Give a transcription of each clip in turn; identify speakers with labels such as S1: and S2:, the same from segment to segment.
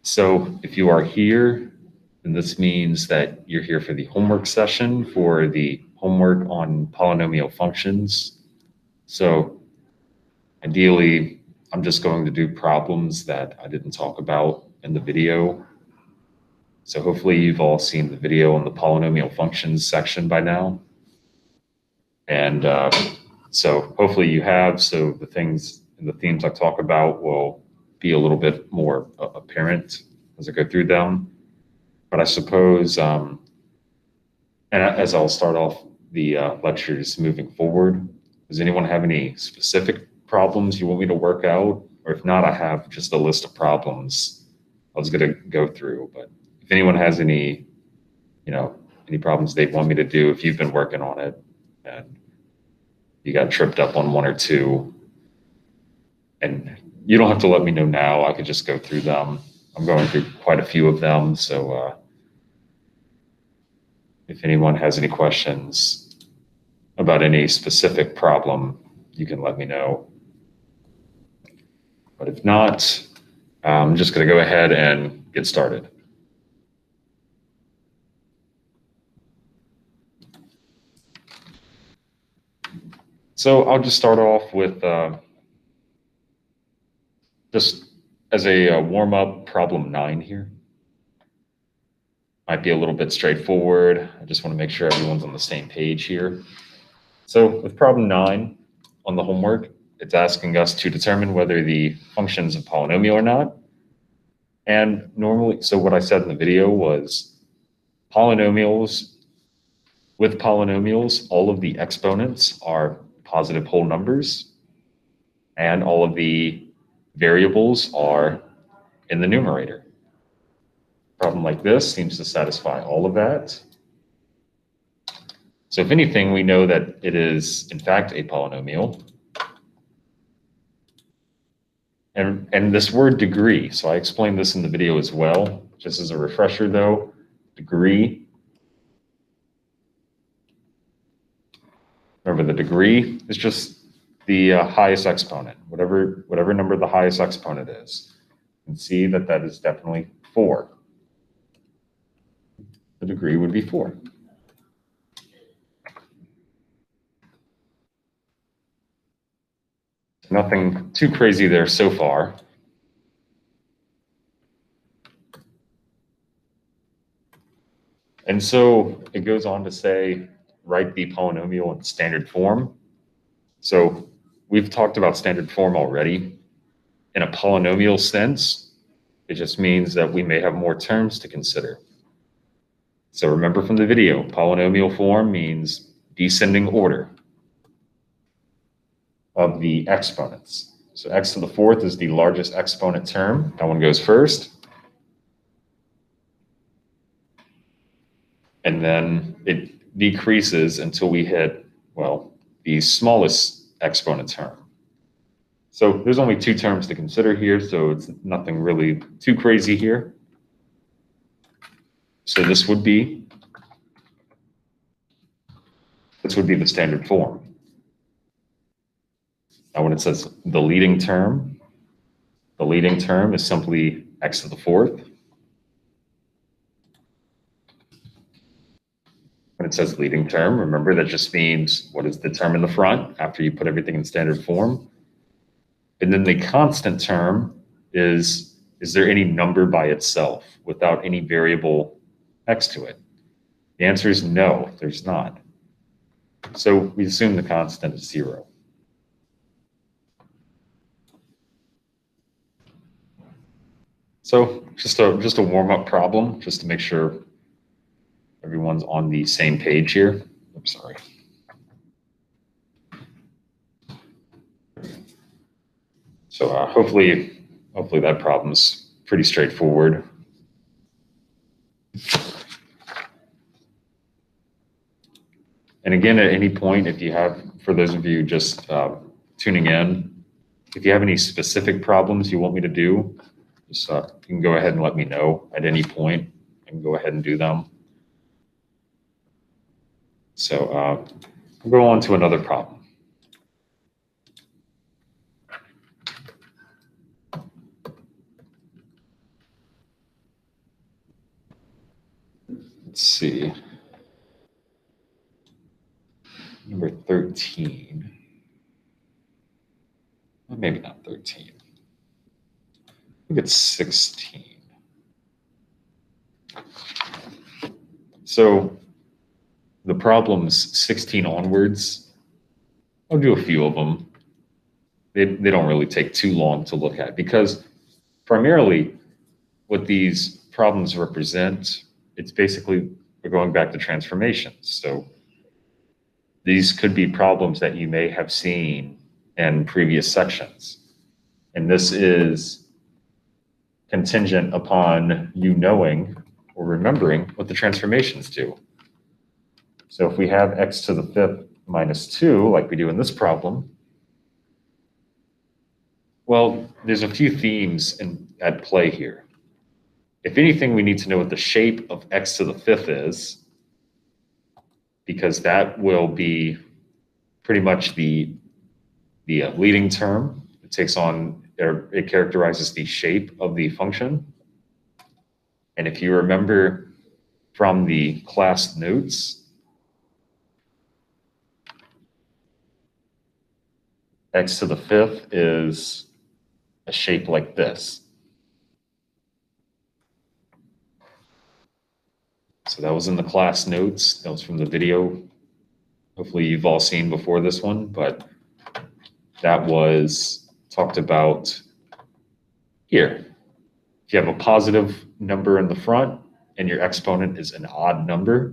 S1: So if you are here, then this means that you're here for the homework session for the homework on polynomial functions. So ideally, I'm just going to do problems that I didn't talk about in the video. So hopefully you've all seen the video on the polynomial functions section by now. And so hopefully you have, so the things and the themes I talk about will be a little bit more apparent as I go through them. But I suppose, and as I'll start off the lectures moving forward, does anyone have any specific problems you want me to work out? Or if not, I have just a list of problems I was going to go through. But if anyone has any, any problems they want me to do, if you've been working on it and you got tripped up on one or two, and you don't have to let me know now, I could just go through them. I'm going through quite a few of them, so if anyone has any questions about any specific problem, you can let me know. But if not, I'm just going to go ahead and get started. So I'll just start off with just as a warm-up, problem 9 here. Might be a little bit straightforward. I just want to make sure everyone's on the same page here. So with problem 9 on the homework, it's asking us to determine whether the function is a polynomial or not. And normally, so what I said in the video was with polynomials, all of the exponents are positive whole numbers, and all of the variables are in the numerator. A problem like this seems to satisfy all of that. So if anything, we know that it is, in fact, a polynomial. And this word degree, so I explained this in the video as well, just as a refresher though, degree. Remember, the degree is just the highest exponent, whatever number the highest exponent is. You can see that that is definitely 4. The degree would be 4. Nothing too crazy there so far. And so it goes on to say, write the polynomial in standard form. So we've talked about standard form already. In a polynomial sense, it just means that we may have more terms to consider. So remember from the video, polynomial form means descending order of the exponents. So x to the 4th is the largest exponent term. That one goes first. And then it decreases until we hit, well, the smallest exponent term. So there's only 2 terms to consider here, so it's nothing really too crazy here. So this would be the standard form. Now when it says the leading term is simply x to the 4th. When it says leading term, remember that just means what is the term in the front after you put everything in standard form. And then the constant term is there any number by itself without any variable next to it? The answer is no, there's not. So we assume the constant is 0. So just a warm-up problem, just to make sure everyone's on the same page here. I'm sorry. So hopefully that problem's pretty straightforward. And again, at any point, if you have, for those of you just tuning in, if you have any specific problems you want me to do, just you can go ahead and let me know at any point. I can go ahead and do them. So we'll go on to another problem. let's see, number 13. Well, maybe not 13. I think it's 16. So the problems 16 onwards, I'll do a few of them. They don't really take too long to look at because primarily what these problems represent, it's basically, we're going back to transformations. So these could be problems that you may have seen in previous sections. And this is contingent upon you knowing or remembering what the transformations do. So if we have x to the fifth minus 2, like we do in this problem, well, there's a few themes at play here. If anything, we need to know what the shape of x to the fifth is, because that will be pretty much the leading term. It takes on, or it characterizes the shape of the function. And if you remember from the class notes, x to the fifth is a shape like this. So that was in the class notes. That was from the video. Hopefully you've all seen before this one, but that was talked about here. If you have a positive number in the front and your exponent is an odd number,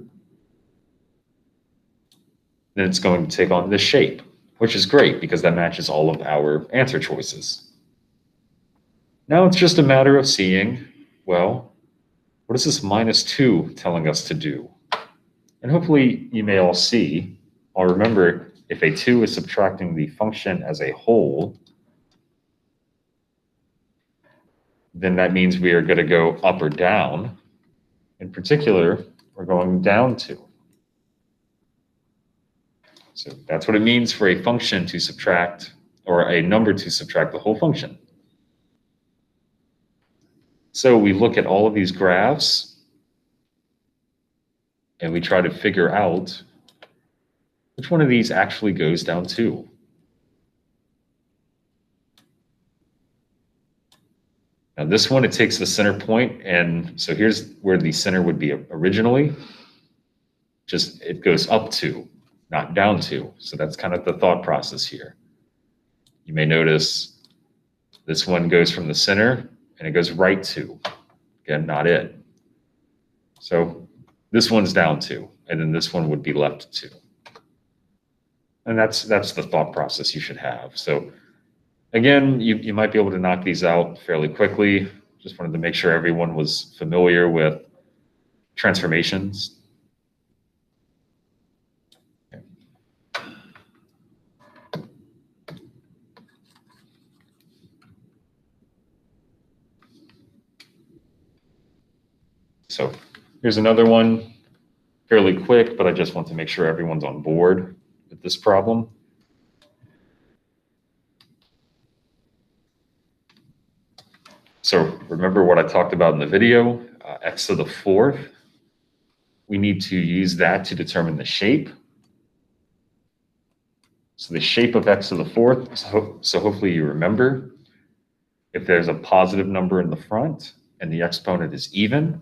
S1: then it's going to take on this shape, which is great because that matches all of our answer choices. Now it's just a matter of seeing, well, what is this minus 2 telling us to do? And hopefully you may all see, I'll remember if a 2 is subtracting the function as a whole, then that means we are going to go up or down. In particular, we're going down 2. So that's what it means for a function to subtract, or a number to subtract the whole function. So we look at all of these graphs and we try to figure out which one of these actually goes down 2. Now this one, it takes the center point, and so here's where the center would be originally. Just it goes up 2, not down 2. So that's kind of the thought process here. You may notice this one goes from the center and it goes right 2. Again, not it. So this one's down 2, and then this one would be left 2. And that's the thought process you should have. So again, you might be able to knock these out fairly quickly. Just wanted to make sure everyone was familiar with transformations. Okay. So here's another one, fairly quick, but I just want to make sure everyone's on board with this problem. So remember what I talked about in the video, x to the fourth. We need to use that to determine the shape. So the shape of x to the fourth, so hopefully you remember, if there's a positive number in the front and the exponent is even,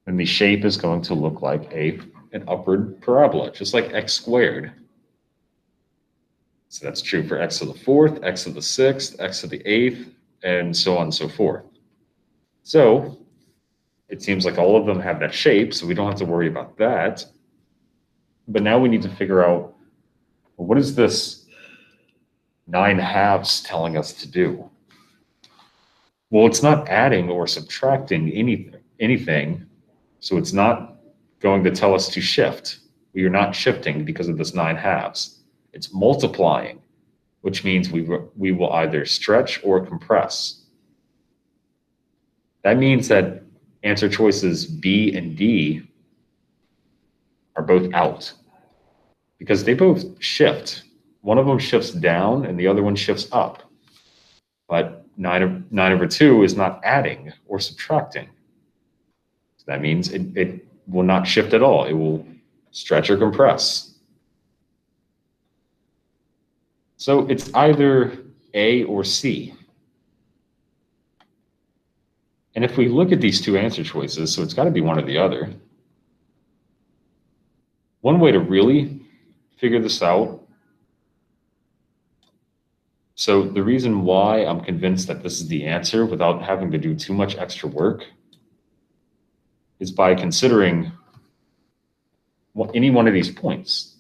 S1: then the shape is going to look like an upward parabola, just like x squared. So that's true for x to the fourth, x to the sixth, x to the eighth, and so on and so forth. So it seems like all of them have that shape, so we don't have to worry about that. But now we need to figure out, well, what is this 9/2 telling us to do? Well, it's not adding or subtracting anything, so it's not going to tell us to shift. We are not shifting because of this 9/2. It's multiplying, which means we will either stretch or compress. That means that answer choices B and D are both out because they both shift. One of them shifts down and the other one shifts up. But 9/2 is not adding or subtracting. So that means it will not shift at all. It will stretch or compress. So it's either A or C. And if we look at these two answer choices, so it's got to be one or the other. One way to really figure this out, so the reason why I'm convinced that this is the answer without having to do too much extra work is by considering any one of these points.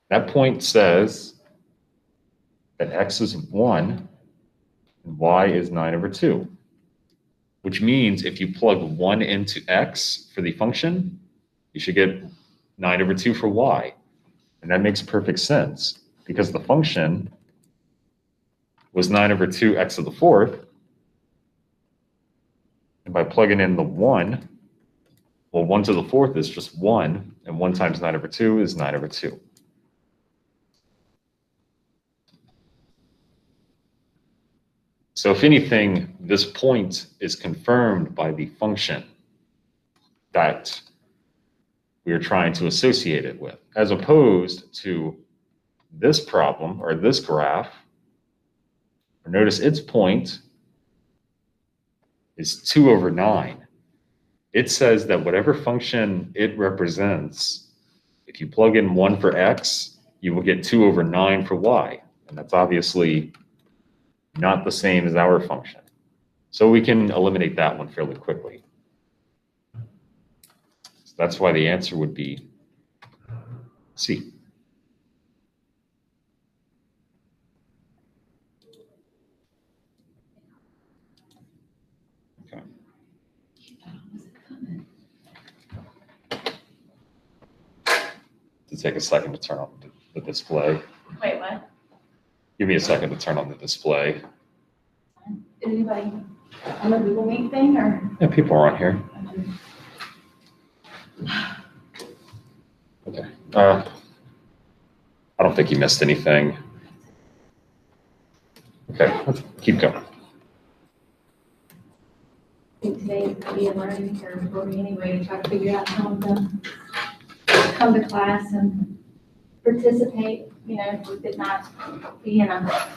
S1: That point says that x is 1 and y is 9/2, which means if you plug 1 into x for the function, you should get 9/2 for y. And that makes perfect sense because the function was 9/2 x to the fourth. And by plugging in the 1, well, 1 to the fourth is just 1, and 1 times 9/2 is 9/2. So if anything, this point is confirmed by the function that we are trying to associate it with, as opposed to this problem or this graph. Notice its point is 2/9. It says that whatever function it represents, if you plug in 1 for x, you will get 2/9 for y. And that's obviously not the same as our function. So we can eliminate that one fairly quickly. So that's why the answer would be C. Okay. To take a second to turn on the display.
S2: Wait, what?
S1: Give me a second to turn on the display.
S2: Is anybody on the Google Meet thing or?
S1: Yeah, people are on here. Okay. I don't think you missed anything. Okay, let's keep going.
S2: I think today would be a learning curve for me anyway, to try to figure out how to come to class and participate, with it not being a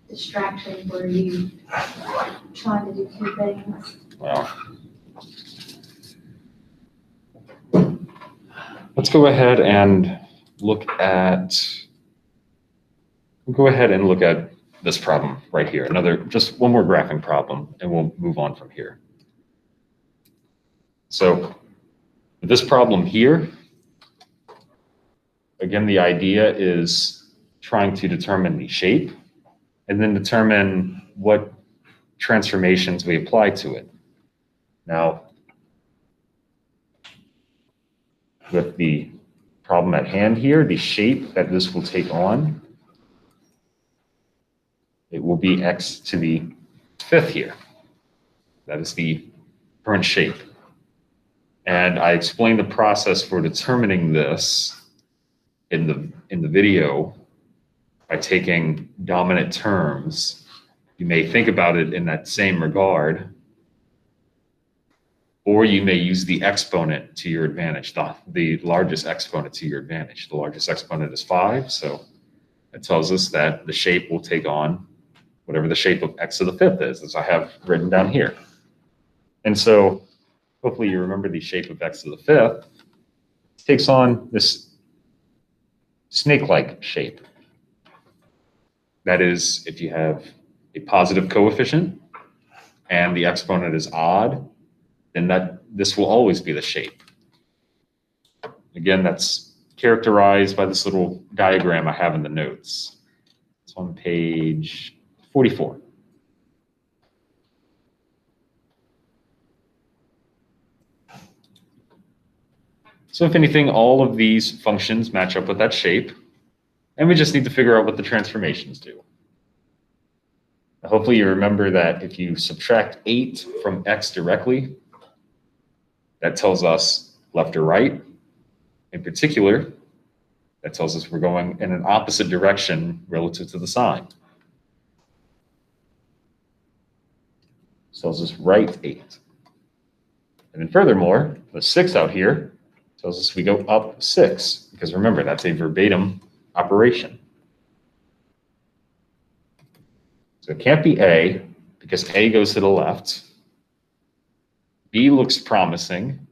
S2: distraction for you trying to do two things.
S1: Well, let's go ahead and look at this problem right here. Just one more graphing problem, and we'll move on from here. So this problem here, again, the idea is trying to determine the shape and then determine what transformations we apply to it. Now, with the problem at hand here, the shape that this will take on, it will be x to the fifth here. That is the current shape. And I explained the process for determining this in the video by taking dominant terms. You may think about it in that same regard, or you may use the exponent to your advantage, the largest exponent to your advantage. The largest exponent is 5, so it tells us that the shape will take on whatever the shape of x to the fifth is, as I have written down here. And so hopefully you remember the shape of x to the fifth. It takes on this snake-like shape. That is, if you have a positive coefficient and the exponent is odd, then this will always be the shape. Again, that's characterized by this little diagram I have in the notes. It's on page 44. So if anything, all of these functions match up with that shape, and we just need to figure out what the transformations do. Hopefully you remember that if you subtract 8 from x directly, that tells us left or right. In particular, that tells us we're going in an opposite direction relative to the sign. tells us right 8. And then furthermore, the 6 out here tells us we go up 6, because remember, that's a verbatim operation. So it can't be A, because A goes to the left. B looks promising.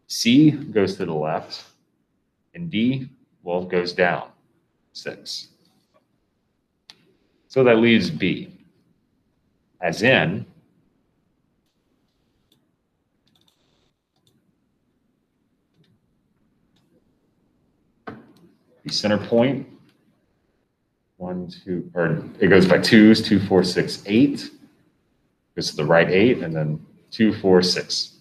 S1: C goes to the left. And D, well, goes down 6. So that leaves B, as in the center point, 1, 2, or it goes by 2s, 2, 4, 6, 8. Goes to the right 8, and then 2, 4, 6.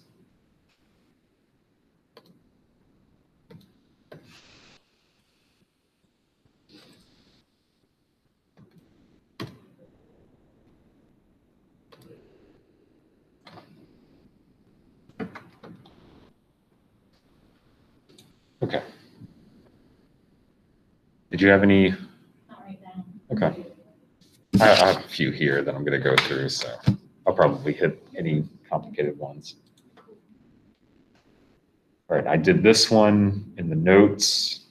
S1: Okay. Did you have any?
S2: Not right now.
S1: Okay. I have a few here that I'm going to go through, so I'll probably hit any complicated ones. All right, I did this one in the notes.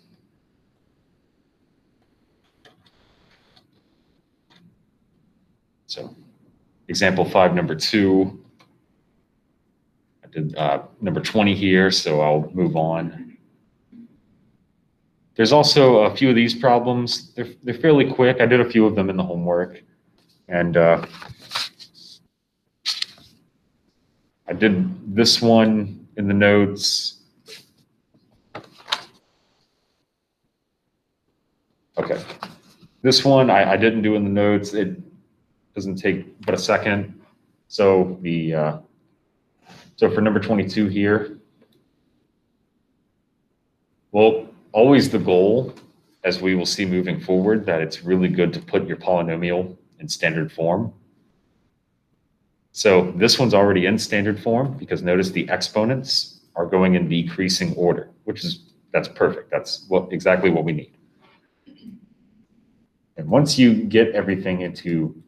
S1: So example 5, number 2. I did number 20 here, so I'll move on. There's also a few of these problems. They're fairly quick. I did a few of them in the homework. And I did this one in the notes. Okay. This one I didn't do in the notes. It doesn't take but a second. So so for number 22 here, well, always the goal, as we will see moving forward, that it's really good to put your polynomial in standard form. So this one's already in standard form because notice the exponents are going in decreasing order, that's perfect. That's exactly what we need. And once you get everything into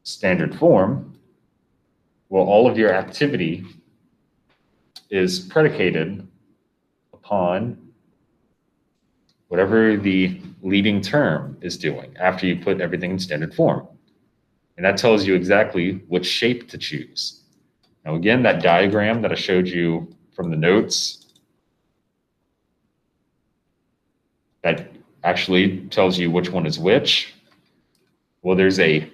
S1: standard form, well, all of your activity is predicated upon whatever the leading term is doing after you put everything in standard form. And that tells you exactly which shape to choose. Now, again, that diagram that I showed you from the notes, that actually tells you which one is which. Well, there's a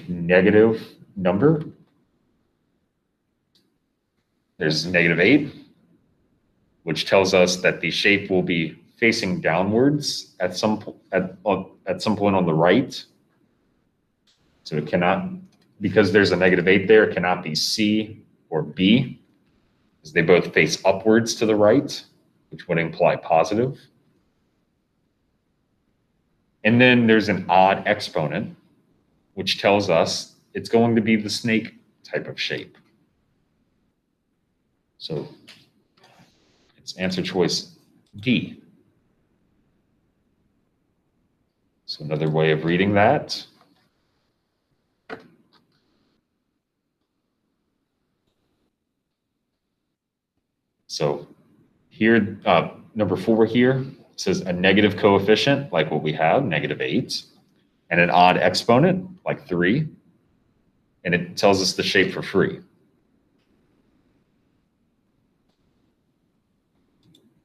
S1: negative number. There's -8, which tells us that the shape will be facing downwards at some point on the right. So it cannot, because there's a -8 there, it cannot be C or B, because they both face upwards to the right, which would imply positive. And then there's an odd exponent, which tells us it's going to be the snake type of shape. So it's answer choice D. So another way of reading that. So here, number 4 here says a negative coefficient, like what we have, -8, and an odd exponent, like 3, and it tells us the shape for free.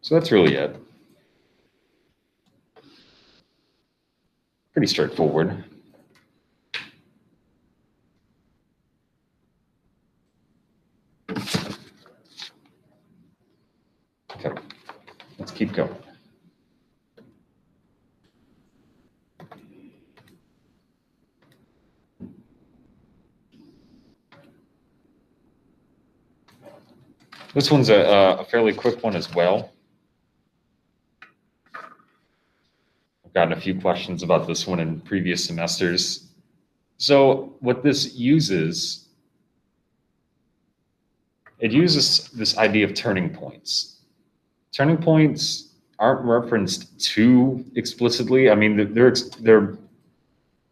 S1: So that's really it. Pretty straightforward. Okay, let's keep going. This one's a fairly quick one as well. I've gotten a few questions about this one in previous semesters. So what this uses, it uses this idea of turning points. Turning points aren't referenced too explicitly. I mean, they're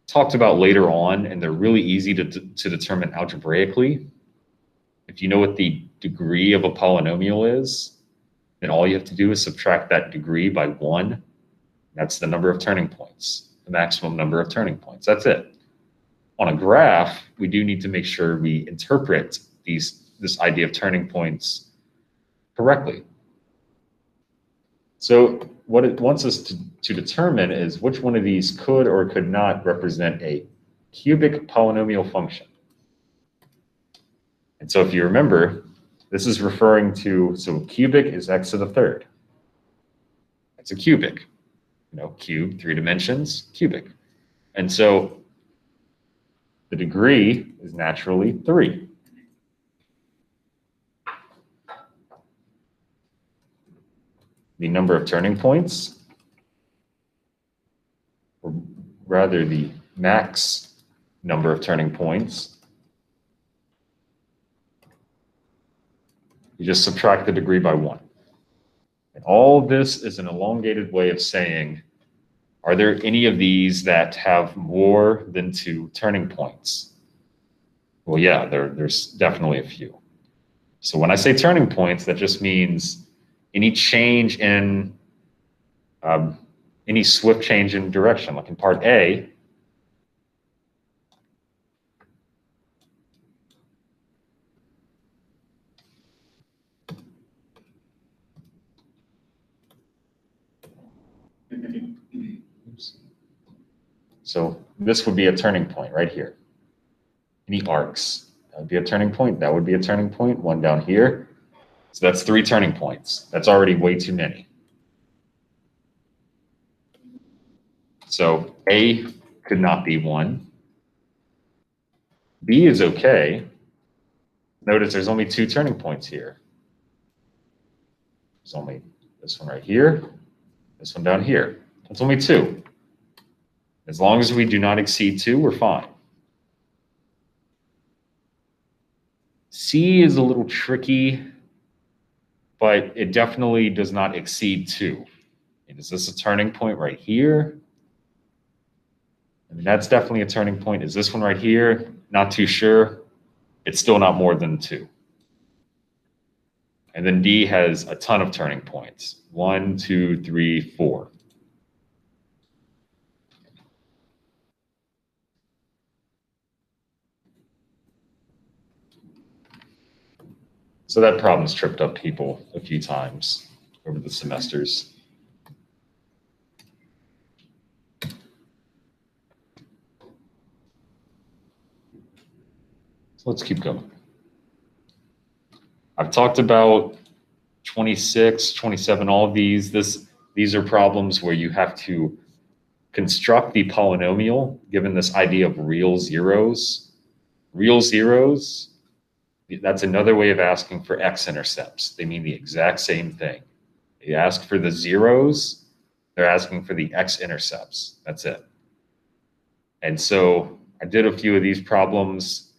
S1: talked about later on, and they're really easy to determine algebraically. If you know what the degree of a polynomial is, then all you have to do is subtract that degree by 1. That's the number of turning points, the maximum number of turning points. That's it. On a graph, we do need to make sure we interpret this idea of turning points correctly. So what it wants us to determine is which one of these could or could not represent a cubic polynomial function. And so if you remember, this is referring to, so cubic is x to the third. It's a cubic. Cube, 3 dimensions, cubic. And so the degree is naturally 3. The number of turning points, or rather the max number of turning points, you just subtract the degree by 1. And all this is an elongated way of saying, are there any of these that have more than 2 turning points? Well, yeah, there's definitely a few. So when I say turning points, that just means any change in, any swift change in direction. Like in part A, so this would be a turning point right here. Any arcs, that would be a turning point. That would be a turning point. 1 down here. So that's 3 turning points. That's already way too many. So A could not be 1. B is okay. Notice there's only 2 turning points here. There's only this one right here, this one down here. That's only 2. As long as we do not exceed 2, we're fine. C is a little tricky, but it definitely does not exceed 2. And is this a turning point right here? I mean, that's definitely a turning point. Is this one right here? Not too sure. It's still not more than 2. And then D has a ton of turning points. 1, 2, 3, 4. So that problem's tripped up people a few times over the semesters. So let's keep going. I've talked about 26, 27, all of these. These are problems where you have to construct the polynomial given this idea of real zeros. Real zeros, that's another way of asking for x-intercepts. They mean the exact same thing. They ask for the zeros, they're asking for the x-intercepts. That's it. And so I did a few of these problems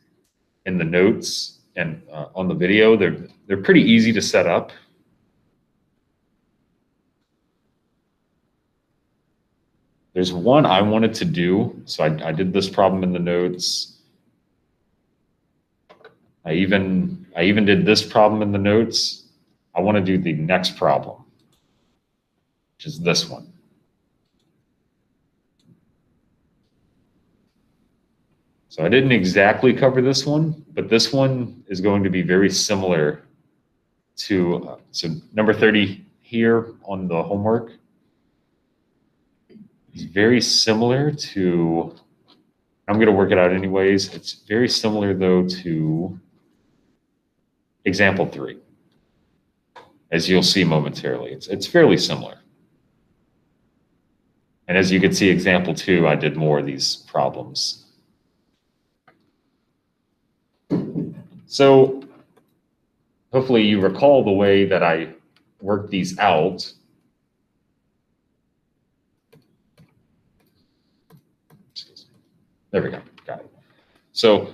S1: in the notes and on the video. They're pretty easy to set up. There's one I wanted to do, so I did this problem in the notes. I even did this problem in the notes. I want to do the next problem, which is this one. So I didn't exactly cover this one, but this one is going to be very similar to, so number 30 here on the homework is very similar to, I'm going to work it out anyways. It's very similar though to example 3, as you'll see momentarily. It's fairly similar. And as you can see, example 2, I did more of these problems. So hopefully you recall the way that I worked these out. There we go, got it. So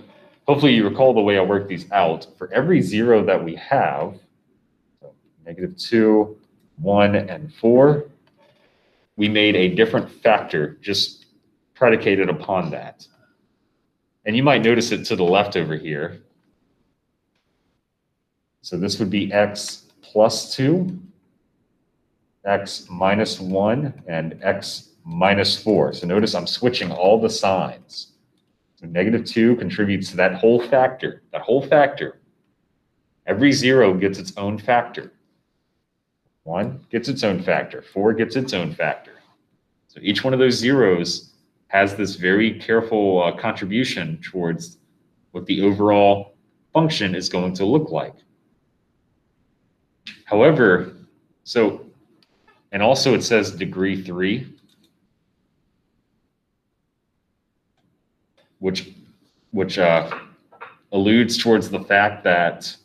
S1: hopefully you recall the way I worked these out. For every 0 that we have, so -2, 1, and 4, we made a different factor just predicated upon that. And you might notice it to the left over here. So this would be x plus 2, x minus 1, and x minus 4. So notice I'm switching all the signs. So -2 contributes to that whole factor. That whole factor. Every 0 gets its own factor. 1 gets its own factor. 4 gets its own factor. So each one of those zeros has this very careful contribution towards what the overall function is going to look like. However, and also it says degree 3, which alludes towards the fact that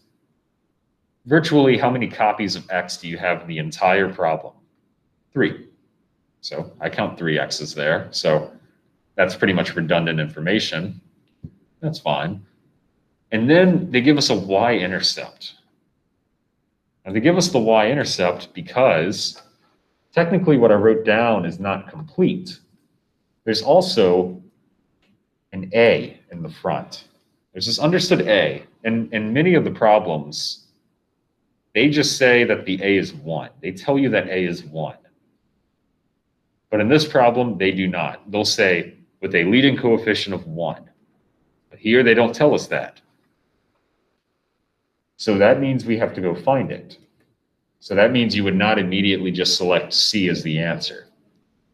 S1: virtually how many copies of x do you have in the entire problem? 3. So I count 3 x's there. So that's pretty much redundant information. That's fine. And then they give us a y-intercept. Now they give us the y-intercept because technically what I wrote down is not complete. There's also an a in the front. There's this understood a. And in many of the problems, they just say that the a is 1. They tell you that a is 1. But in this problem, they do not. They'll say with a leading coefficient of 1. But here they don't tell us that. So that means we have to go find it. So that means you would not immediately just select C as the answer,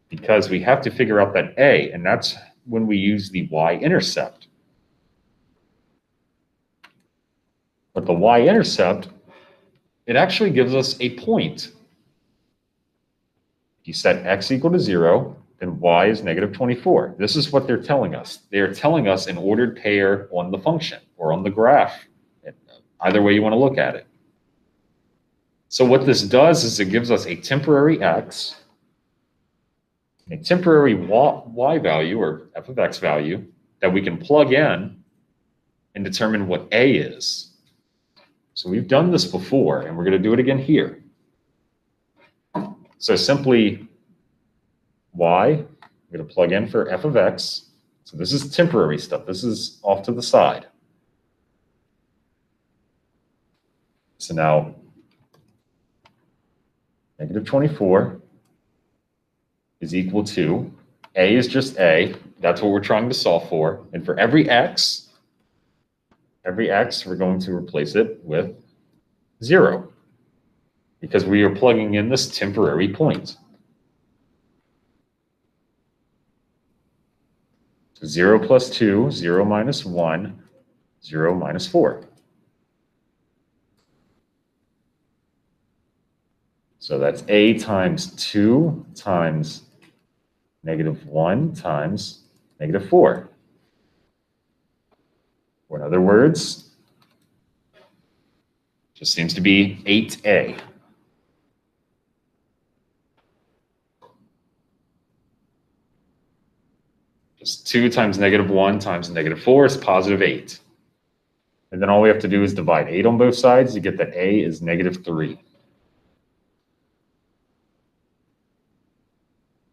S1: because we have to figure out that A, and that's when we use the y-intercept. But the y-intercept, it actually gives us a point. If you set x equal to 0, then y is -24. This is what they're telling us. They're telling us an ordered pair on the function or on the graph, either way you want to look at it. So what this does is it gives us a temporary x, a temporary y value or f of x value that we can plug in and determine what a is. So we've done this before, and we're going to do it again here. So simply y, we're going to plug in for f of x. So this is temporary stuff. This is off to the side. So now -24 is equal to, a is just a. That's what we're trying to solve for. And for every x, we're going to replace it with 0, because we are plugging in this temporary point. 0 plus 2, 0 minus 1, 0 minus 4. So that's a times 2 times -1 times -4. Or in other words, just seems to be 8a. Just 2 times -1 times -4 is +8. And then all we have to do is divide 8 on both sides to get that a is -3.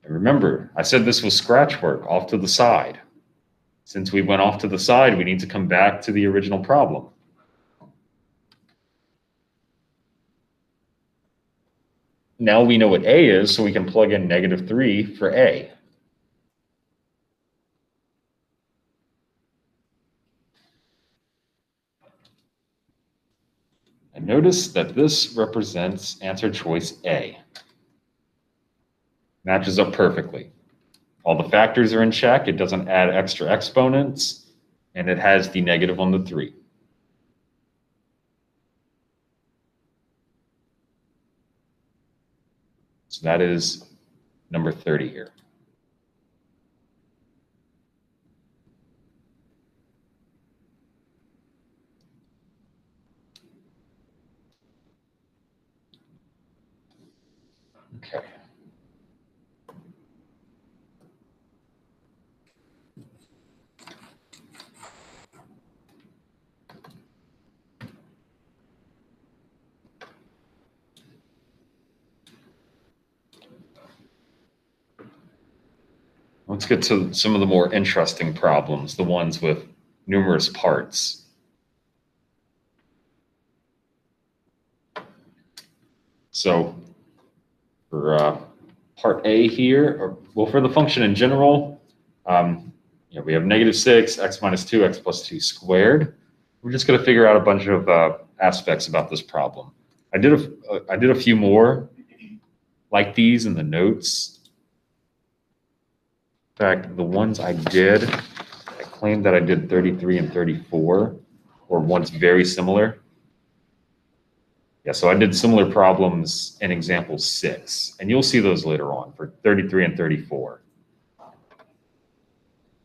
S1: And remember, I said this was scratch work off to the side. Since we went off to the side, we need to come back to the original problem. Now we know what a is, so we can plug in -3 for a. And notice that this represents answer choice A. Matches up perfectly. All the factors are in check, it doesn't add extra exponents, and it has the negative on the 3. So that is number 30 here. Okay. Let's get to some of the more interesting problems, the ones with numerous parts. So for part A here, well, for the function in general, we have -6, x minus 2, x plus 2 squared. We're just going to figure out a bunch of aspects about this problem. I did a few more like these in the notes. In fact, the ones I did, I claimed that I did 33 and 34, or ones very similar. Yeah, so I did similar problems in example 6, and you'll see those later on for 33 and 34.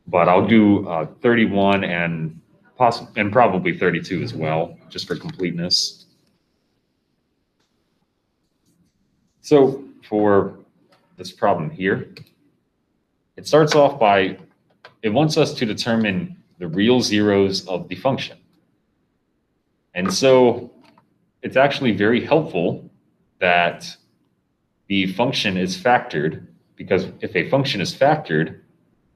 S1: But I'll do 31 and probably 32 as well, just for completeness. So for this problem here, it starts off by, it wants us to determine the real zeros of the function. And so it's actually very helpful that the function is factored, because if a function is factored,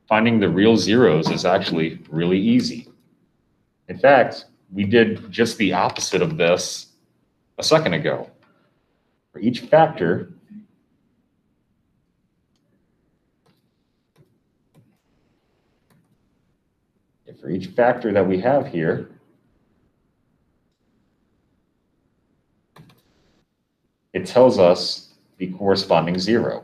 S1: finding the real zeros is actually really easy. In fact, we did just the opposite of this a second ago. For each factor, that we have here, it tells us the corresponding zero.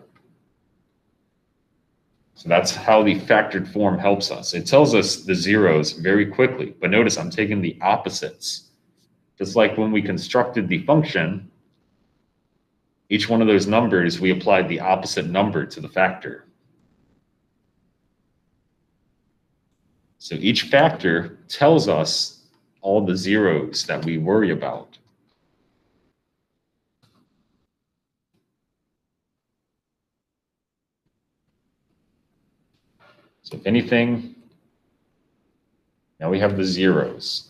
S1: So that's how the factored form helps us. It tells us the zeros very quickly, but notice I'm taking the opposites. Just like when we constructed the function, each one of those numbers, we applied the opposite number to the factor. So each factor tells us all the zeros that we worry about. So if anything, now we have the zeros.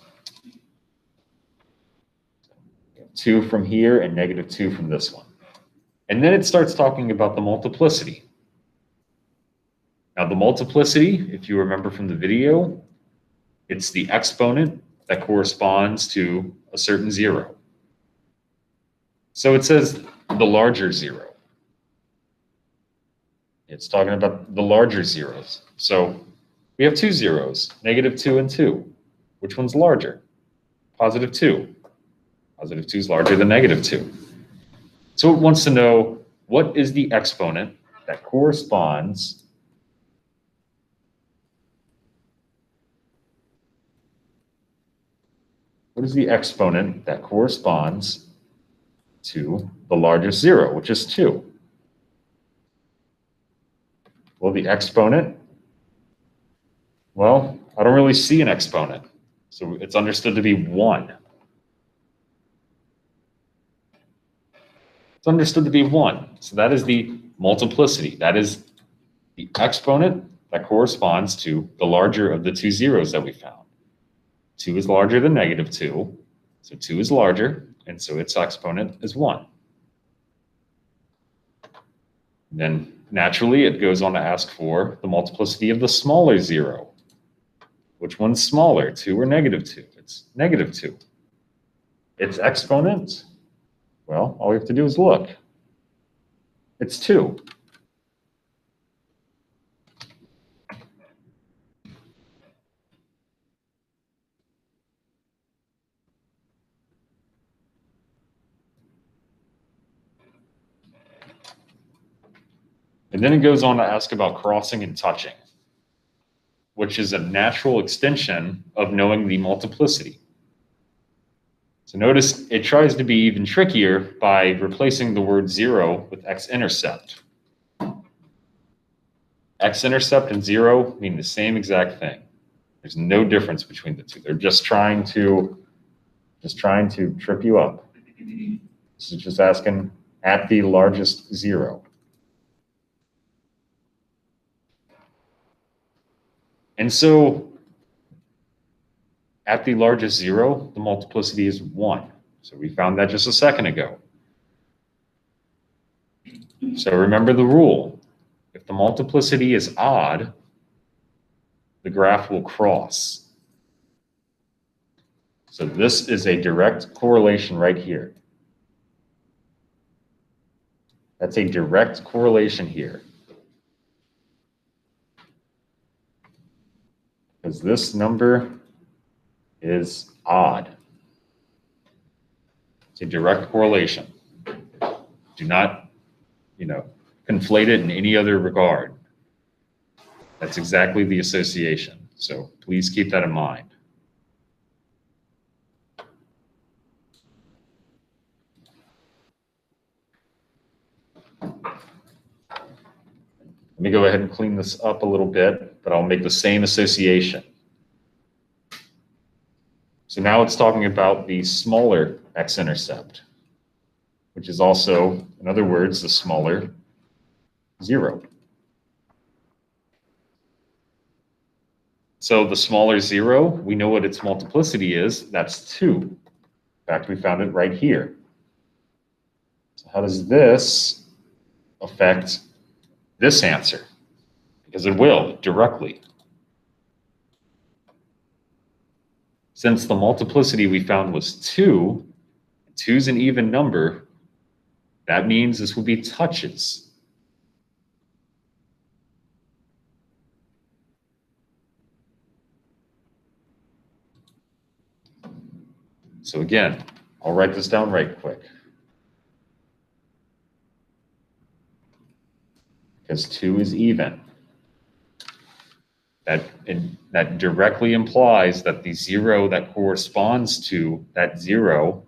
S1: 2 from here and -2 from this one. And then it starts talking about the multiplicity. Now the multiplicity, if you remember from the video, it's the exponent that corresponds to a certain zero. So it says the larger zero. It's talking about the larger zeros. So we have two zeros, -2 and 2. Which one's larger? +2. +2 is larger than -2. So it wants to know, what is the exponent that corresponds to the largest zero, which is 2? Well, the exponent, well, I don't really see an exponent. So it's understood to be 1. It's understood to be 1. So that is the multiplicity. That is the exponent that corresponds to the larger of the two zeros that we found. 2 is larger than -2. So 2 is larger, and so its exponent is 1. Then naturally, it goes on to ask for the multiplicity of the smaller zero. Which one's smaller, 2 or -2? It's -2. Its exponent, well, all we have to do is look. It's 2. And then it goes on to ask about crossing and touching, which is a natural extension of knowing the multiplicity. So notice it tries to be even trickier by replacing the word 0 with x-intercept. X-intercept and 0 mean the same exact thing. There's no difference between the two. They're just trying to trip you up. This is just asking at the largest zero. And so at the largest zero, the multiplicity is 1. So we found that just a second ago. So remember the rule. if the multiplicity is odd, the graph will cross. So this is a direct correlation right here. That's a direct correlation here. Because this number is odd. It's a direct correlation. Do not, conflate it in any other regard. That's exactly the association. So please keep that in mind. Let me go ahead and clean this up a little bit, but I'll make the same association. So now it's talking about the smaller x-intercept, which is also, in other words, the smaller 0. So the smaller 0, we know what its multiplicity is. That's 2. In fact, we found it right here. So how does this affect this answer? Because it will, directly. Since the multiplicity we found was 2, 2 is an even number, that means this will be touches. So again, I'll write this down right quick. Because 2 is even. That directly implies that the 0 that corresponds to that 0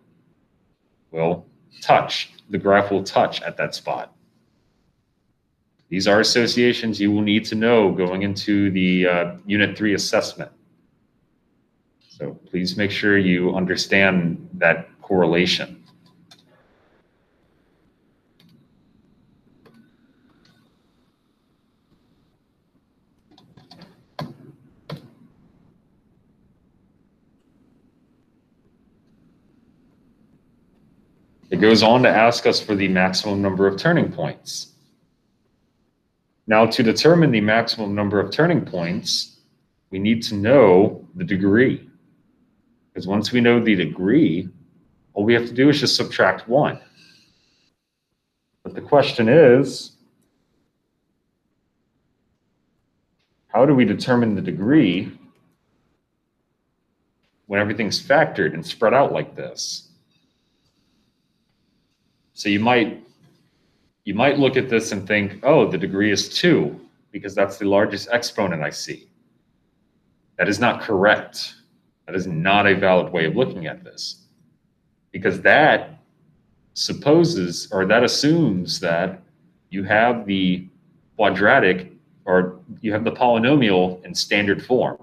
S1: will touch. The graph will touch at that spot. These are associations you will need to know going into the Unit 3 assessment. So please make sure you understand that correlation. It goes on to ask us for the maximum number of turning points. Now, to determine the maximum number of turning points, we need to know the degree. Because once we know the degree, all we have to do is just subtract 1. But the question is, how do we determine the degree when everything's factored and spread out like this? So you might look at this and think, oh, the degree is 2 because that's the largest exponent I see. That is not correct. That is not a valid way of looking at this, because that supposes, or that assumes, that you have the quadratic, or you have the polynomial in standard form.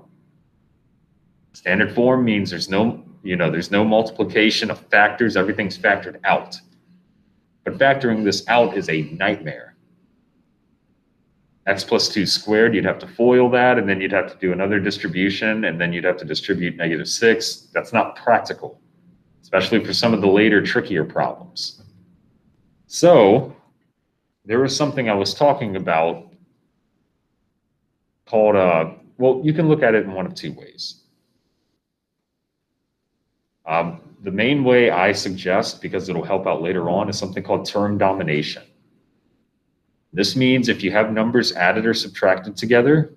S1: Standard form means there's no multiplication of factors. Everything's factored out. But factoring this out is a nightmare. X plus 2 squared, you'd have to FOIL that, and then you'd have to do another distribution, and then you'd have to distribute -6. That's not practical, especially for some of the later, trickier problems. So there was something I was talking about called, well, you can look at it in one of two ways. The main way I suggest, because it'll help out later on, is something called term domination. This means if you have numbers added or subtracted together,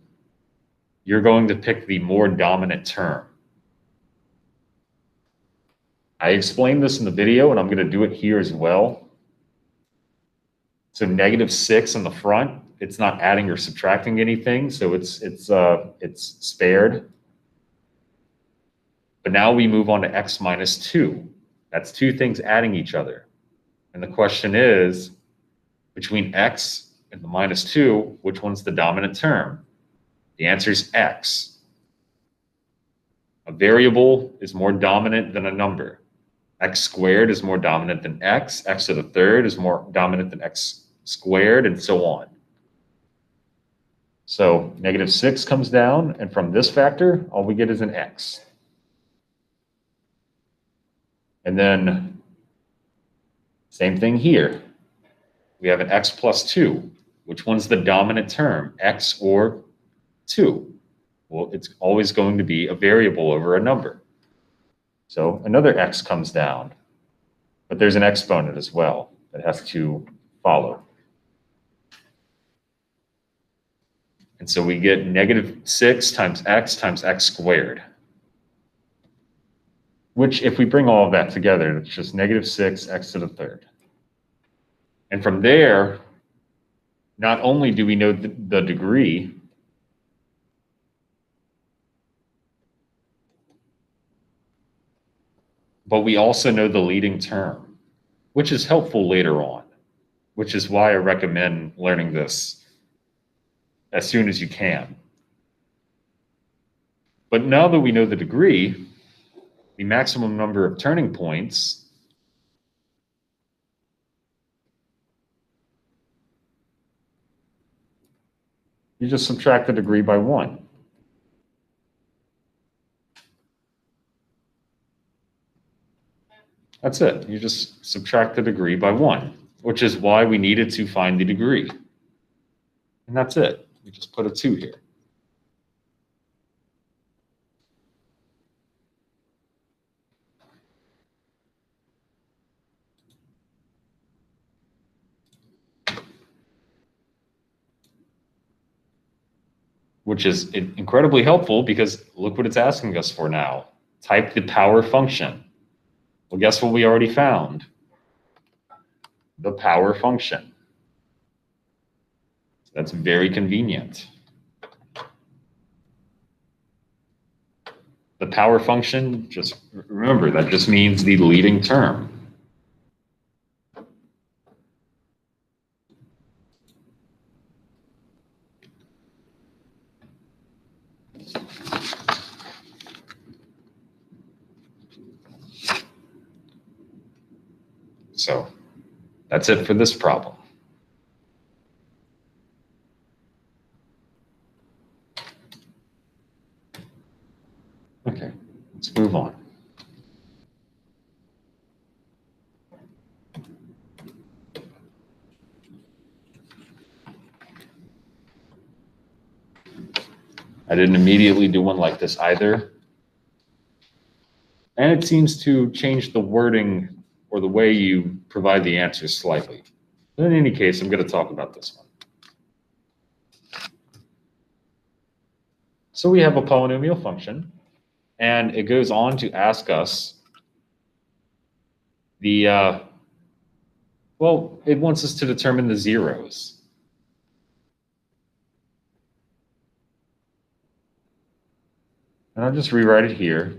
S1: you're going to pick the more dominant term. I explained this in the video, and I'm going to do it here as well. So -6 in the front, it's not adding or subtracting anything, so it's spared. But now we move on to x minus 2. That's two things adding each other. And the question is, between x and the -2, which one's the dominant term? The answer is x. A variable is more dominant than a number. X squared is more dominant than x. X to the third is more dominant than x squared, and so on. So -6 comes down, and from this factor, all we get is an x. And then same thing here. We have an x plus 2, Which one's the dominant term, x or 2? Well, it's always going to be a variable over a number. So another x comes down, but there's an exponent as well that has to follow. And so we get -6 times x squared, which if we bring all of that together, it's just -6 x to the third. And from there, not only do we know the degree, but we also know the leading term, which is helpful later on, which is why I recommend learning this as soon as you can. But now that we know the degree, the maximum number of turning points, you just subtract the degree by 1. That's it. You just subtract the degree by 1, which is why we needed to find the degree. And that's it. We just put a 2 here. Which is incredibly helpful because look what it's asking us for now. Type the power function. Well, guess what we already found? The power function. So that's very convenient. The power function, just remember, that just means the leading term. So that's it for this problem. Okay, let's move on. I didn't immediately do one like this either. And it seems to change the wording or the way you provide the answers slightly. But in any case, I'm going to talk about this one. So we have a polynomial function, and it goes on to ask us it wants us to determine the zeros. And I'll just rewrite it here.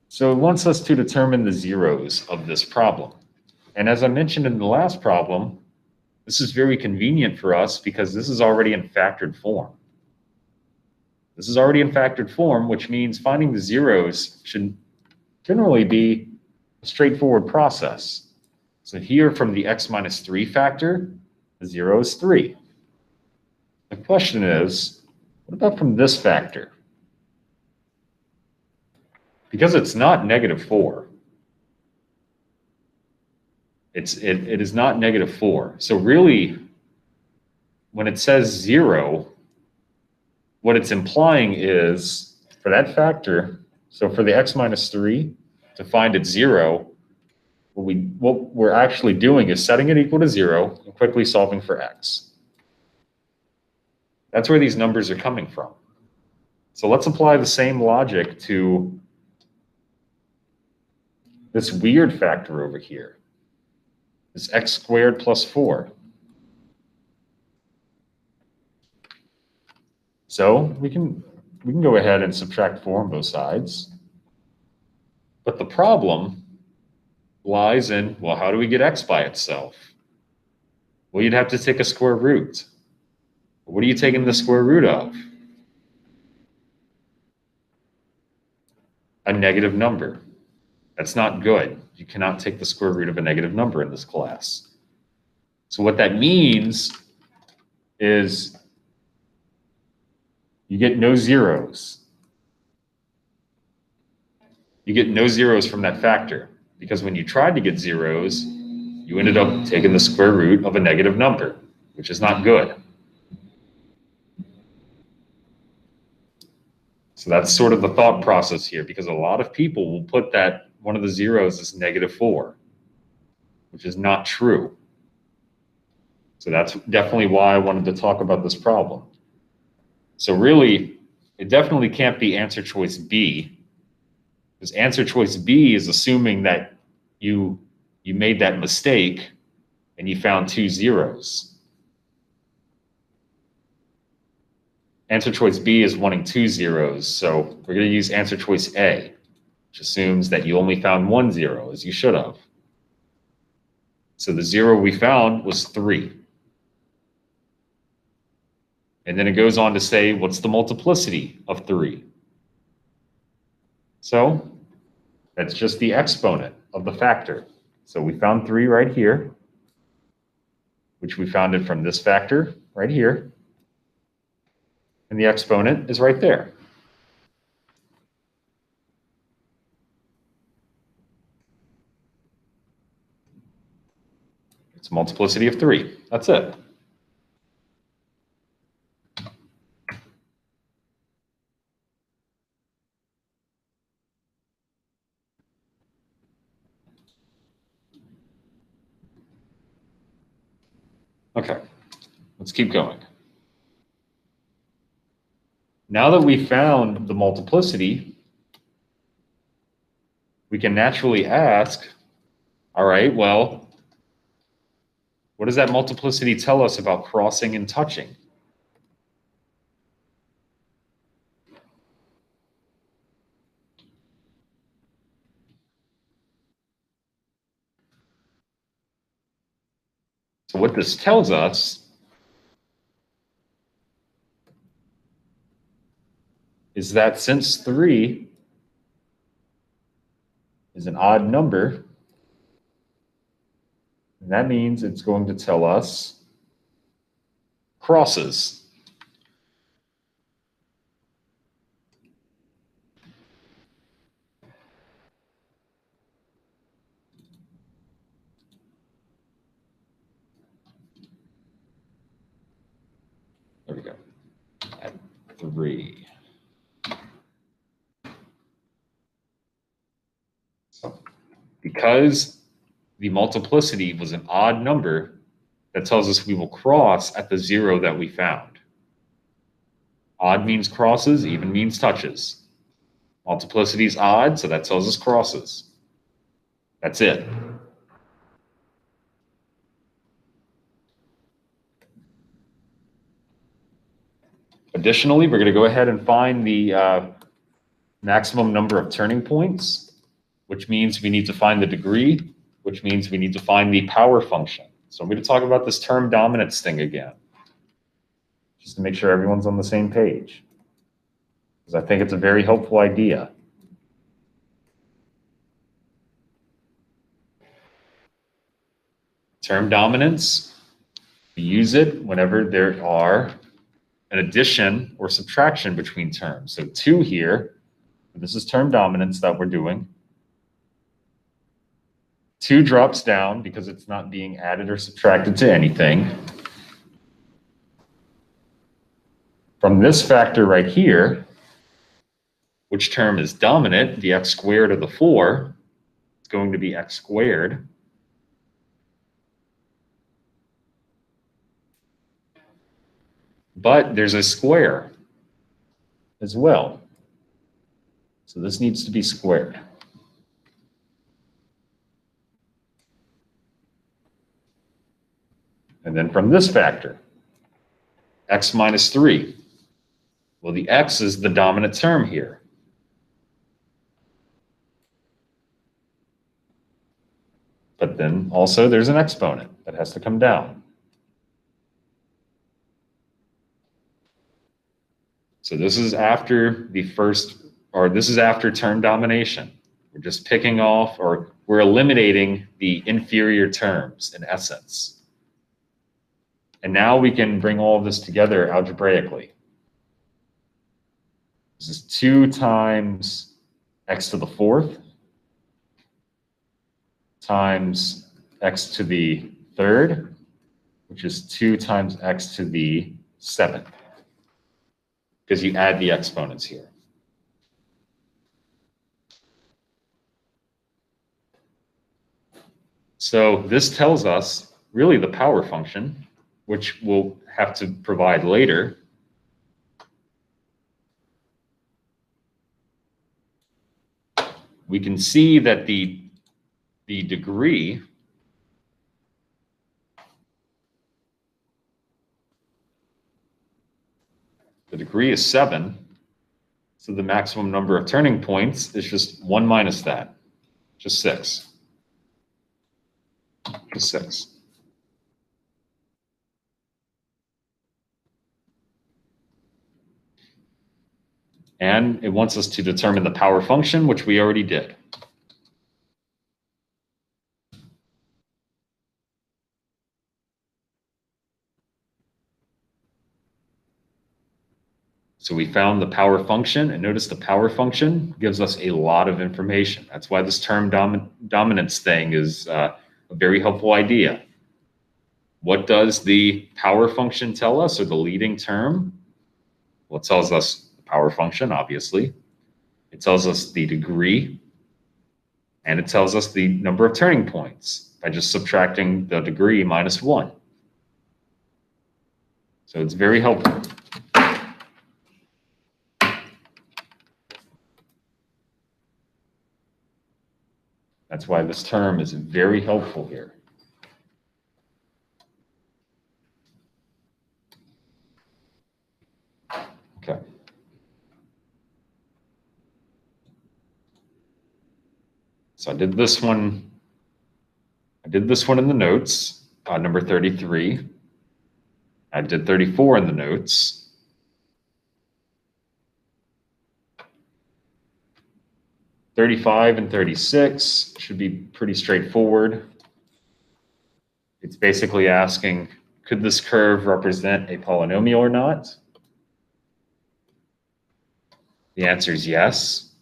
S1: So it wants us to determine the zeros of this problem. And as I mentioned in the last problem, this is very convenient for us because this is already in factored form. This is already in factored form, which means finding the zeros should generally be a straightforward process. So here from the x minus 3 factor, the 0 is 3. The question is, what about from this factor? Because it's not -4. It is not -4. So really, when it says 0, what it's implying is for that factor, so for the x minus 3, to find its 0, what we're actually doing is setting it equal to 0 and quickly solving for x. That's where these numbers are coming from. So let's apply the same logic to this weird factor over here, this x squared plus 4. So we can go ahead and subtract 4 on both sides. But the problem lies in, well, how do we get x by itself? Well, you'd have to take a square root. What are you taking the square root of? A negative number. That's not good. You cannot take the square root of a negative number in this class. So what that means is you get no zeros. You get no zeros from that factor because when you tried to get zeros, you ended up taking the square root of a negative number, which is not good. So that's sort of the thought process here, because a lot of people will put that one of the zeros as -4, which is not true. So that's definitely why I wanted to talk about this problem. So really, it definitely can't be answer choice B, because answer choice B is assuming that you made that mistake and you found 2 zeros. Answer choice B is wanting 2 zeros, so we're going to use answer choice A, which assumes that you only found 1 zero, as you should have. So the 0 we found was 3. And then it goes on to say, what's the multiplicity of 3? So that's just the exponent of the factor. So we found 3 right here, which we found it from this factor right here. And the exponent is right there. It's a multiplicity of 3. That's it. Okay, let's keep going. Now that we found the multiplicity, we can naturally ask, all right, well, what does that multiplicity tell us about crossing and touching? So what this tells us is that since 3 is an odd number, and that means it's going to tell us crosses. There we go. At 3. So because the multiplicity was an odd number, that tells us we will cross at the 0 that we found. Odd means crosses, even means touches. Multiplicity is odd, so that tells us crosses. That's it. Additionally, we're going to go ahead and find the maximum number of turning points, which means we need to find the degree, which means we need to find the power function. So I'm going to talk about this term dominance thing again, just to make sure everyone's on the same page, because I think it's a very helpful idea. Term dominance, we use it whenever there are an addition or subtraction between terms. So 2 here, this is term dominance that we're doing. 2 drops down because it's not being added or subtracted to anything. From this factor right here, which term is dominant, the x squared of the 4, it's going to be x squared. But there's a square as well. So this needs to be squared. And then from this factor, x minus 3. Well, the x is the dominant term here. But then also there's an exponent that has to come down. So this is after the first, or this is after term domination. We're just picking off, or we're eliminating the inferior terms in essence. And now we can bring all of this together algebraically. This is 2 times x to the 4th times x to the third, which is 2 times x to the seventh, because you add the exponents here. So this tells us really the power function, which we'll have to provide later. We can see that the degree is 7. So the maximum number of turning points is just 1 minus that, just 6. Just 6. And it wants us to determine the power function, which we already did. So we found the power function, and notice the power function gives us a lot of information. That's why this term dominance thing is a very helpful idea. What does the power function tell us, or the leading term? Well, it tells us the power function, obviously. It tells us the degree, and it tells us the number of turning points by just subtracting the degree minus 1. So it's very helpful. That's why this term is very helpful here. Okay. So I did this one. I did this one in the notes, number 33. I did 34 in the notes. 35 and 36 should be pretty straightforward. It's basically asking, could this curve represent a polynomial or not? The answer is yes.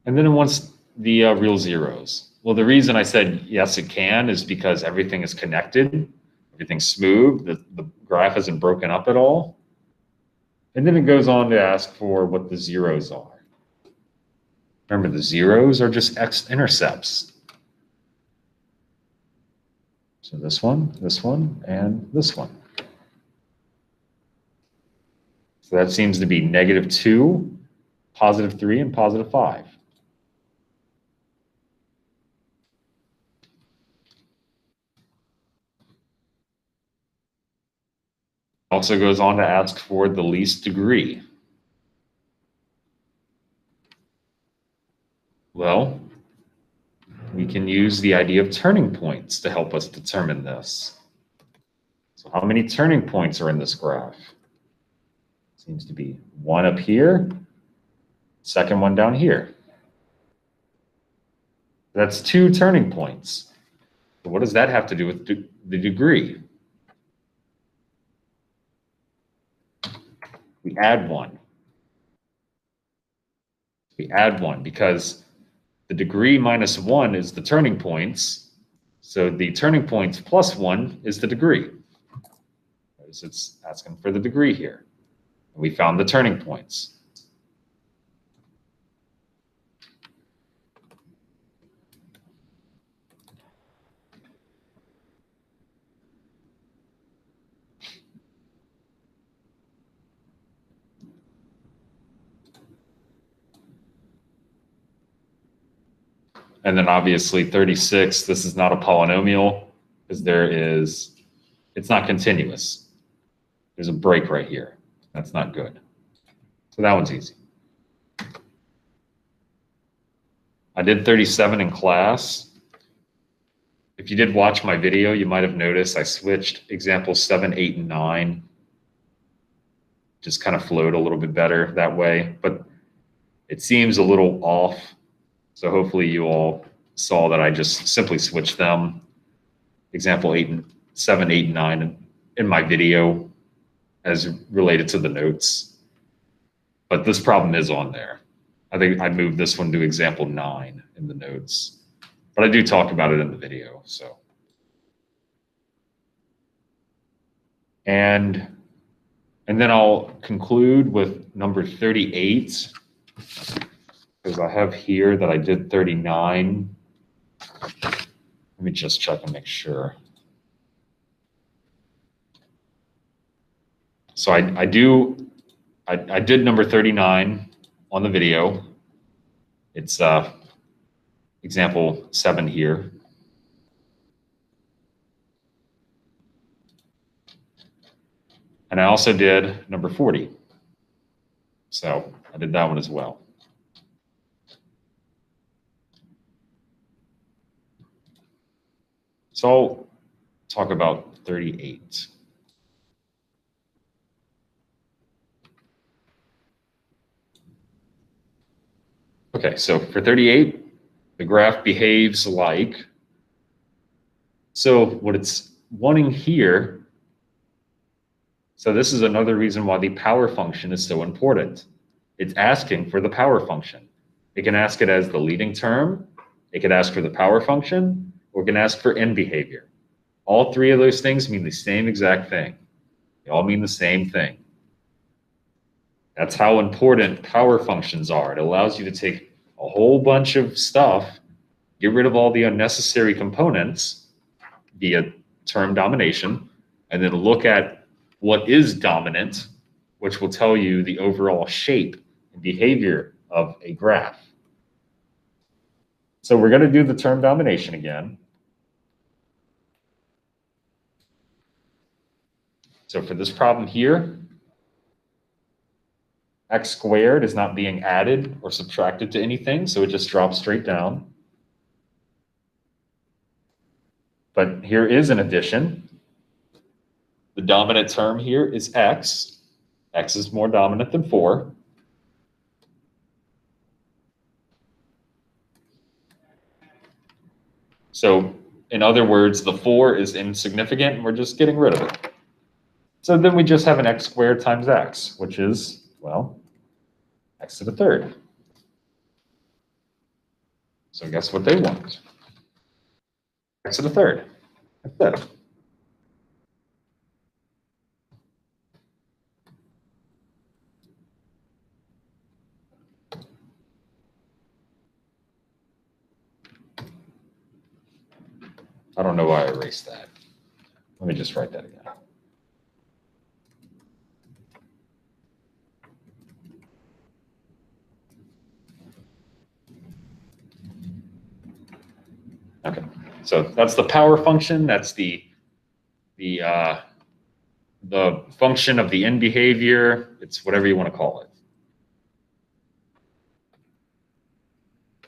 S1: And then it wants the real zeros. Well, the reason I said yes, it can is because everything is connected. Everything's smooth. The graph isn't broken up at all. And then it goes on to ask for what the zeros are. Remember, the zeros are just x-intercepts. So this one, and this one. So that seems to be -2, +3, and +5. Also goes on to ask for the least degree. Well, we can use the idea of turning points to help us determine this. So how many turning points are in this graph? Seems to be one up here, second one down here. That's 2 turning points. So what does that have to do with the degree? We add 1. We add 1 because the degree minus 1 is the turning points. So the turning points plus 1 is the degree. Notice it's asking for the degree here. And we found the turning points. And then obviously 36, this is not a polynomial because it's not continuous. There's a break right here. That's not good. So that one's easy. I did 37 in class. If you did watch my video, you might have noticed I switched examples 7, 8, and 9. Just kind of flowed a little bit better that way, but it seems a little off. So hopefully you all saw that I just simply switched them. Example 7, 8, and 9 in my video as related to the notes. But this problem is on there. I think I moved this one to example 9 in the notes, but I do talk about it in the video. So, and then I'll conclude with number 38, because I have here that I did 39. Let me just check and make sure. So I did number 39 on the video. It's example 7 here. And I also did number 40. So I did that one as well. So I'll talk about 38. Okay, so for 38, the graph behaves like, so what it's wanting here, so this is another reason why the power function is so important. It's asking for the power function. It can ask it as the leading term, it can ask for the power function, or it can ask for end behavior. All three of those things mean the same exact thing. They all mean the same thing. That's how important power functions are. It allows you to take a whole bunch of stuff, get rid of all the unnecessary components via term domination, and then look at what is dominant, which will tell you the overall shape and behavior of a graph. So we're going to do the term domination again. So for this problem here, x squared is not being added or subtracted to anything, so it just drops straight down. But here is an addition. The dominant term here is x. X is more dominant than 4. So in other words, the 4 is insignificant, and we're just getting rid of it. So then we just have an x squared times x, which is, well, x to the third. So guess what they want? X to the third instead. I don't know why I erased that. Let me just write that again. Okay, so that's the power function. That's the function of the end behavior. It's whatever you want to call it.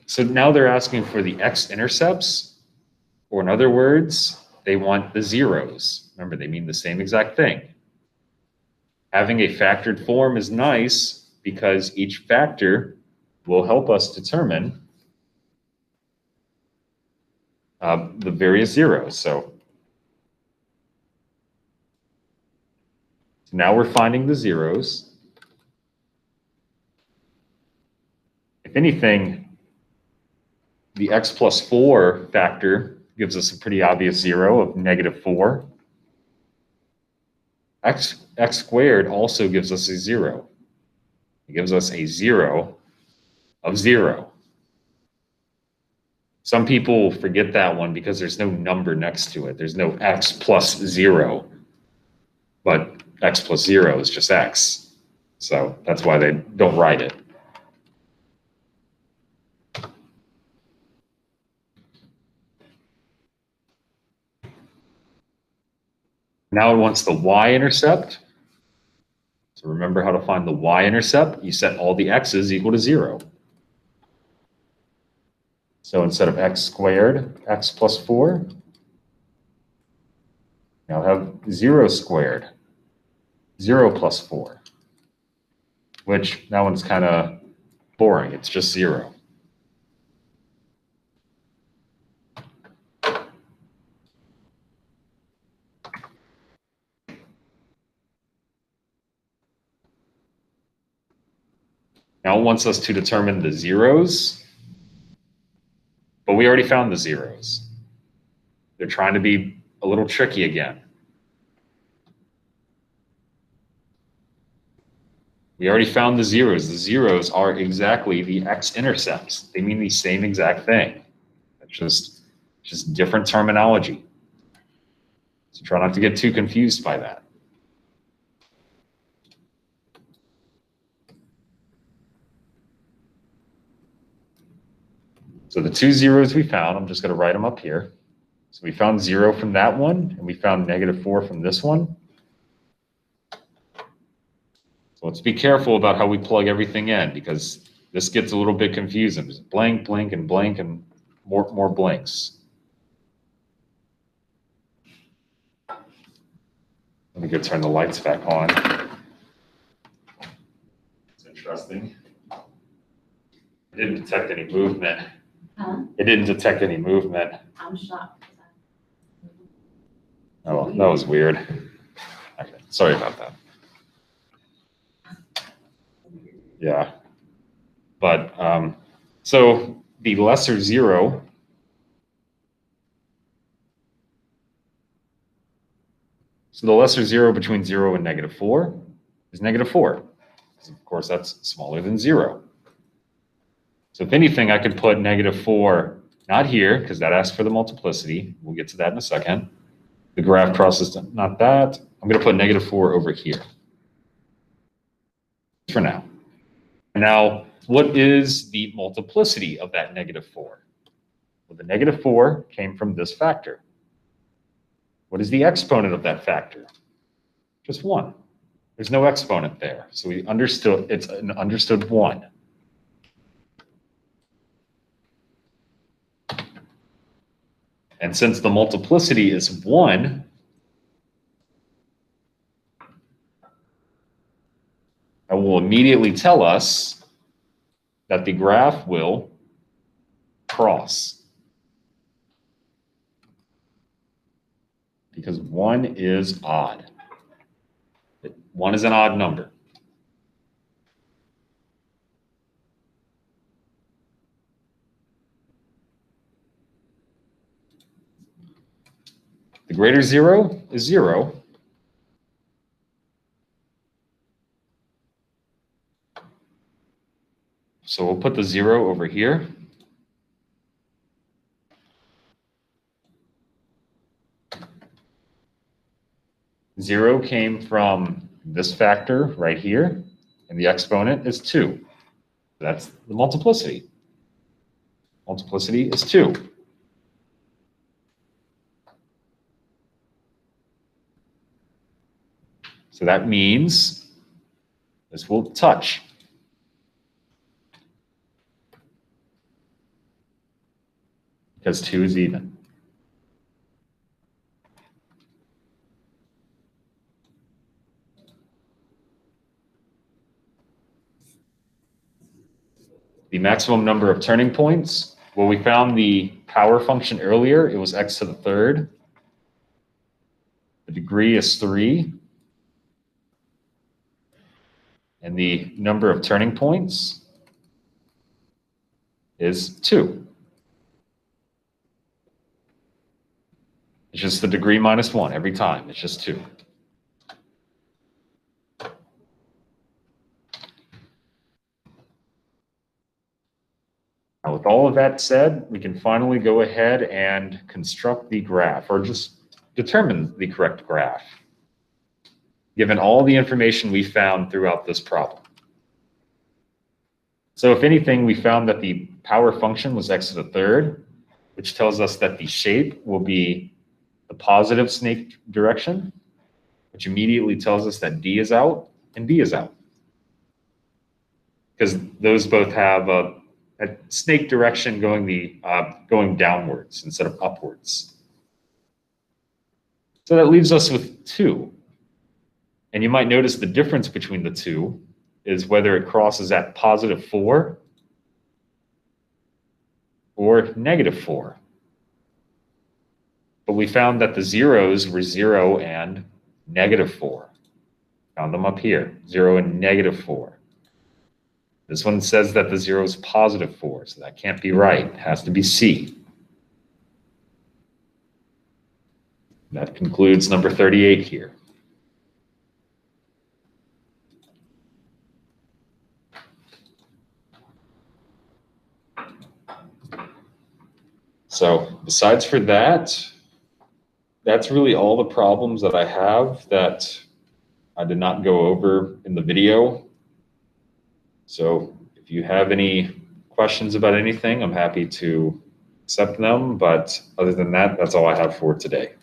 S1: So now they're asking for the x-intercepts, or in other words, they want the zeros. Remember, they mean the same exact thing. Having a factored form is nice because each factor will help us determine the various zeros. So now we're finding the zeros. If anything, the x plus 4 factor gives us a pretty obvious zero of -4. X squared also gives us a 0. It gives us a 0 of 0. Some people forget that one because there's no number next to it. There's no x plus 0. But x plus 0 is just x. So that's why they don't write it. Now it wants the y-intercept. So remember how to find the y-intercept. You set all the x's equal to 0. So instead of x squared, x plus 4, now have 0 squared, 0 plus 4, which that one's kind of boring. It's just 0. Now it wants us to determine the zeros, but we already found the zeros. They're trying to be a little tricky again. We already found the zeros. The zeros are exactly the x-intercepts. They mean the same exact thing. It's just different terminology. So try not to get too confused by that. So the two zeros we found, I'm just going to write them up here. So we found 0 from that one, and we found -4 from this one. So let's be careful about how we plug everything in, because this gets a little bit confusing. There's blank, blank, and blank, and more blanks. Let me go turn the lights back on. It's interesting. It didn't detect any movement.
S3: Huh?
S1: It didn't detect any movement.
S3: I'm shocked.
S1: Oh, that was weird. Okay, sorry about that. Yeah. But, so the lesser zero, so the lesser zero between 0 and -4 is -4. Of course, that's smaller than 0. So if anything, I could put -4 not here, because that asks for the multiplicity. We'll get to that in a second. The graph crosses, not that. I'm going to put -4 over here for now. Now, what is the multiplicity of that -4? Well, the -4 came from this factor. What is the exponent of that factor? Just 1. There's no exponent there. So we understood it's an understood 1. And since the multiplicity is 1, that will immediately tell us that the graph will cross. Because 1 is odd. 1 is an odd number. The greater 0 is 0. So we'll put the 0 over here. Zero came from this factor right here, and the exponent is 2. That's the multiplicity. Multiplicity is 2. So that means this will touch. Because 2 is even. The maximum number of turning points. Well, we found the power function earlier. It was x to the third. The degree is 3. And the number of turning points is 2. It's just the degree minus 1 every time. It's just 2. Now, with all of that said, we can finally go ahead and construct the graph, or just determine the correct graph, given all the information we found throughout this problem. So if anything, we found that the power function was x to the third, which tells us that the shape will be the positive snake direction, which immediately tells us that D is out and B is out. Because those both have a snake direction going downwards instead of upwards. So that leaves us with 2. And you might notice the difference between the two is whether it crosses at +4 or -4. But we found that the zeros were 0 and -4. Found them up here, 0 and -4. This one says that the 0 is positive 4, so that can't be right. It has to be C. That concludes number 38 here. So besides for that, that's really all the problems that I have that I did not go over in the video. So if you have any questions about anything, I'm happy to accept them. But other than that, that's all I have for today.